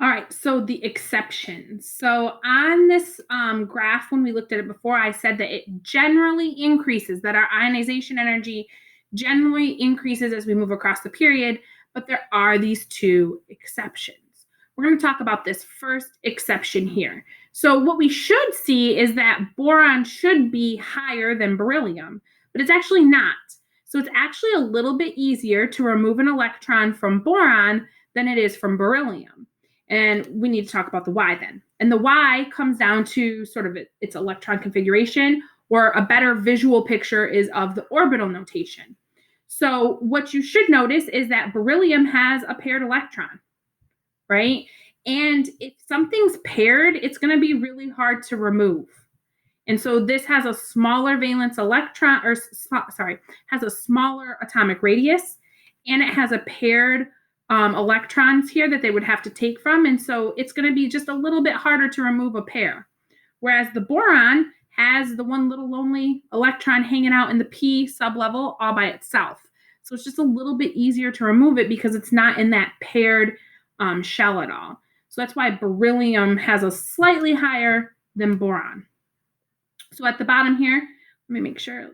All right, so the exceptions. So on this graph, when we looked at it before, I said that it generally increases, that our ionization energy generally increases as we move across the period, but there are these two exceptions. We're going to talk about this first exception here. So what we should see is that boron should be higher than beryllium, but it's actually not. So it's actually a little bit easier to remove an electron from boron than it is from beryllium. And we need to talk about the why then. And the why comes down to sort of its electron configuration, or a better visual picture is of the orbital notation. So what you should notice is that beryllium has a paired electron, right? And if something's paired, it's going to be really hard to remove. And so this has a smaller valence electron, or sorry, has a smaller atomic radius, and it has a paired electrons here that they would have to take from. And so it's going to be just a little bit harder to remove a pair. Whereas the boron has the one little lonely electron hanging out in the p sublevel all by itself. So it's just a little bit easier to remove it because it's not in that paired shell at all. So that's why beryllium has a slightly higher than boron. So at the bottom here, let me make sure.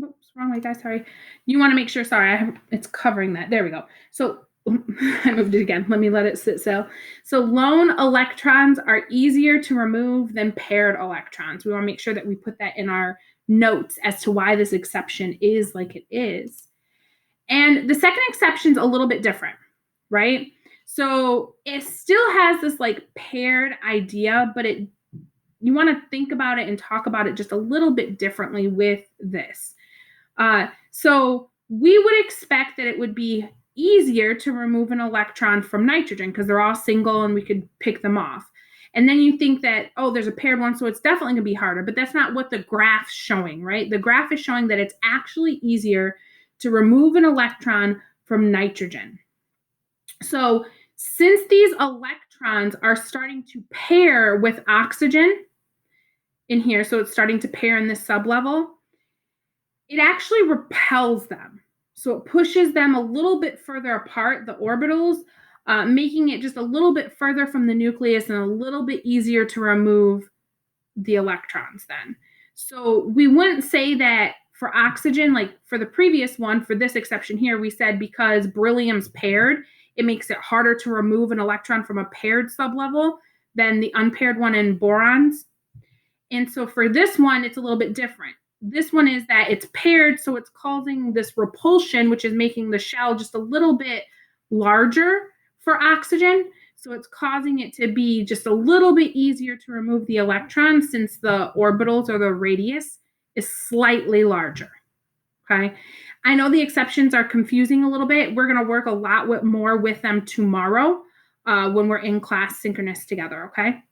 Oops, wrong way, guys. Sorry. You want to make sure. Sorry, it's covering that. There we go. So I moved it again. Let me let it sit still. So lone electrons are easier to remove than paired electrons. We want to make sure that we put that in our notes as to why this exception is like it is. And the second exception is a little bit different, right? So it still has this like paired idea, but you want to think about it and talk about it just a little bit differently with this. So we would expect that it would be easier to remove an electron from nitrogen because they're all single and we could pick them off. And then you think that, oh, there's a paired one, so it's definitely going to be harder. But that's not what the graph's showing, right? The graph is showing that it's actually easier to remove an electron from nitrogen. So since these electrons are starting to pair with oxygen in here, so it's starting to pair in this sublevel, it actually repels them. So it pushes them a little bit further apart, the orbitals, making it just a little bit further from the nucleus and a little bit easier to remove the electrons then. So we wouldn't say that for oxygen, like for the previous one, for this exception here, we said because beryllium's paired, it makes it harder to remove an electron from a paired sublevel than the unpaired one in borons. And so for this one, it's a little bit different. This one is that it's paired, so it's causing this repulsion, which is making the shell just a little bit larger for oxygen. So it's causing it to be just a little bit easier to remove the electrons since the orbitals or the radius is slightly larger. Okay. I know the exceptions are confusing a little bit. We're going to work a lot more with them tomorrow when we're in class synchronous together. Okay.